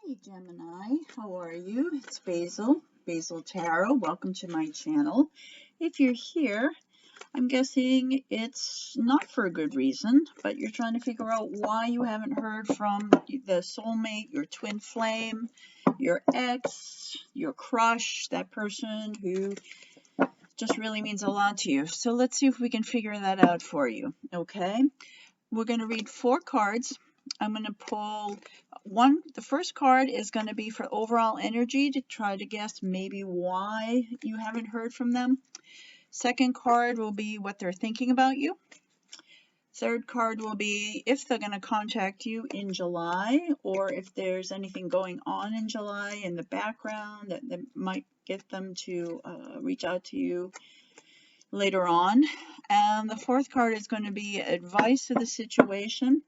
Hey Gemini, how are you? It's Basil Tarot. Welcome to my channel. If you're here, I'm guessing it's not for a good reason, but you're trying to figure out why you haven't heard from the soulmate, your twin flame, your ex, your crush, that person who just really means a lot to you. So let's see if we can figure that out for you, okay? We're going to read 4 cards. I'm going to pull one. The first card is going to be for overall energy to try to guess maybe why you haven't heard from them. Second card will be what they're thinking about you. Third card will be if they're going to contact you in July, or if there's anything going on in July in the background that might get them to reach out to you later on. And the fourth card is going to be advice of the situation,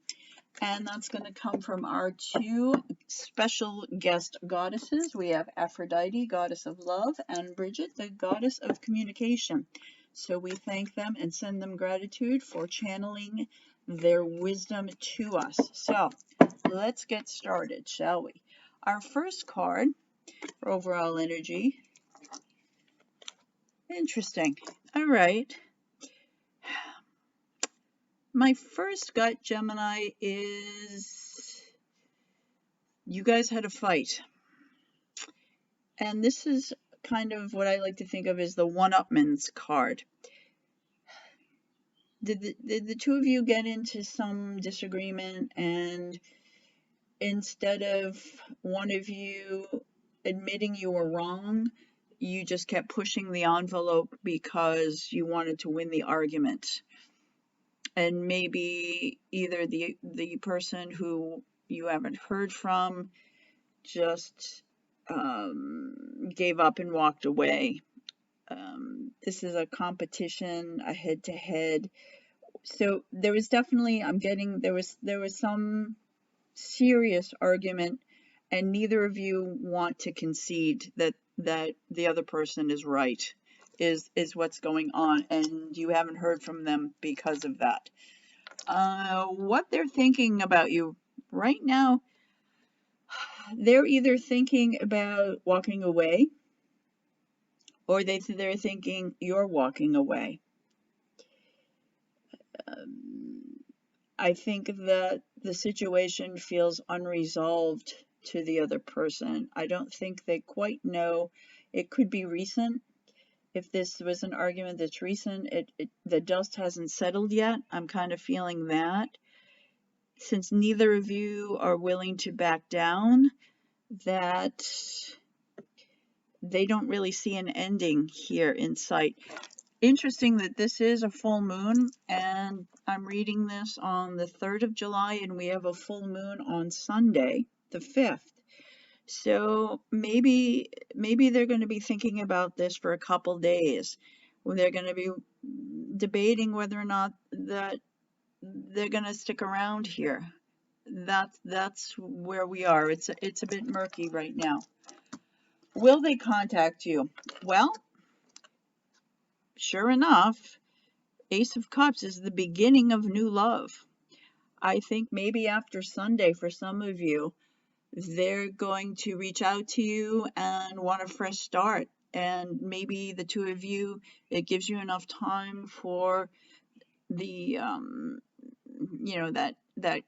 and that's going to come from our 2 special guest goddesses. We have Aphrodite, goddess of love, and Bridget, the goddess of communication. So we thank them and send them gratitude for channeling their wisdom to us. So let's get started, shall we? Our first card for overall energy. Interesting. All right. My first gut, Gemini, is you guys had a fight. And this is kind of what I like to think of as the one-upman's card. Did the 2 of you get into some disagreement, and instead of one of you admitting you were wrong, you just kept pushing the envelope because you wanted to win the argument? And maybe either the person who you haven't heard from just gave up and walked away. This is a competition, a head-to-head. So there was definitely, I'm getting, there was some serious argument, and neither of you want to concede that the other person is right, is what's going on, and you haven't heard from them because of that. What they're thinking about you right now, they're either thinking about walking away, or they're thinking you're walking away. I think that the situation feels unresolved to the other person. I don't think they quite know. It could be recent. If this was an argument that's recent, the dust hasn't settled yet. I'm kind of feeling that. Since neither of you are willing to back down, that they don't really see an ending here in sight. Interesting that this is a full moon, and I'm reading this on the 3rd of July, and we have a full moon on Sunday, the 5th. So maybe they're going to be thinking about this for a couple days, when they're going to be debating whether or not that they're going to stick around here. That's where we are. It's a bit murky right now. Will they contact you? Well, sure enough, Ace of Cups is the beginning of new love. I think maybe after Sunday, for some of you, they're going to reach out to you and want a fresh start. And maybe the 2 of you, it gives you enough time for the, that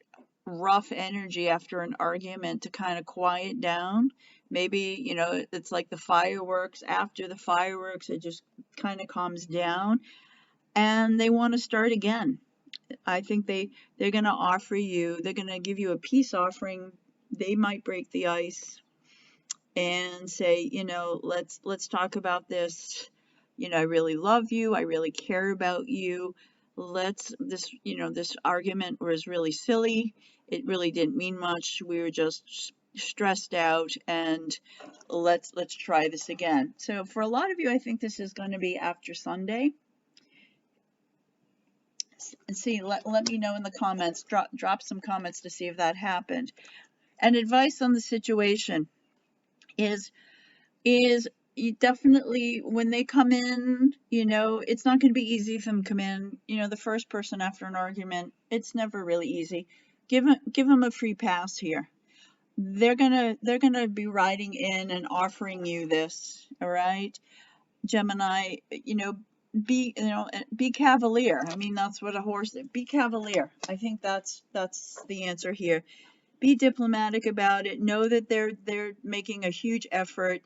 rough energy after an argument to kind of quiet down. Maybe, it's like the fireworks. After the fireworks, it just kind of calms down, and they want to start again. I think they're going to offer you, they're going to give you a peace offering. They might break the ice and say, let's talk about this. I really love you. I really care about you. This argument was really silly. It really didn't mean much. We were just stressed out, and let's try this again. So for a lot of you, I think this is going to be after Sunday. See, let me know in the comments. Drop some comments to see if that happened. And advice on the situation is you definitely, when they come in, it's not going to be easy for them to come in. The first person after an argument, it's never really easy. Give them a free pass here. they're gonna be writing in and offering you this, all right? Gemini, be cavalier. I mean, that's what a horse is. Be cavalier. I think that's the answer here. Be diplomatic about it. Know that they're making a huge effort,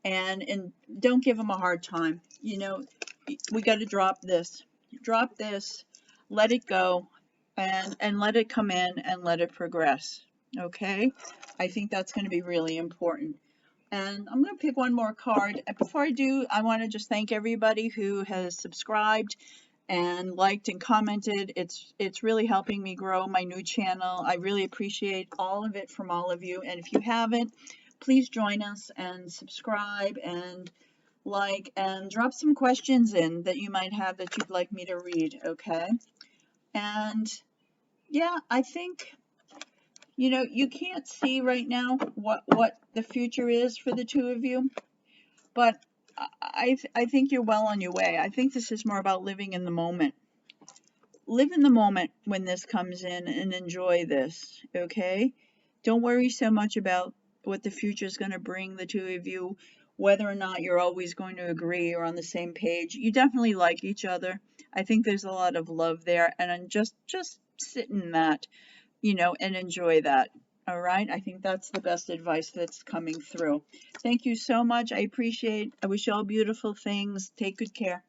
and don't give them a hard time. We got to drop this, let it go, and let it come in and let it progress. Okay, I think that's going to be really important. And I'm going to pick one more card. Before I do, I want to just thank everybody who has subscribed and liked and commented. It's really helping me grow my new channel. I really appreciate all of it from all of you. And if you haven't, please join us and subscribe and like and drop some questions in that you might have that you'd like me to read, okay? And yeah, I think you can't see right now what the future is for the two of you, but I think you're well on your way. I think this is more about living in the moment. Live in the moment when this comes in and enjoy this, okay? Don't worry so much about what the future is going to bring the two of you, whether or not you're always going to agree or on the same page. You definitely like each other. I think there's a lot of love there, and just sit in that, and enjoy that. All right. I think that's the best advice that's coming through. Thank you so much. I wish you all beautiful things. Take good care.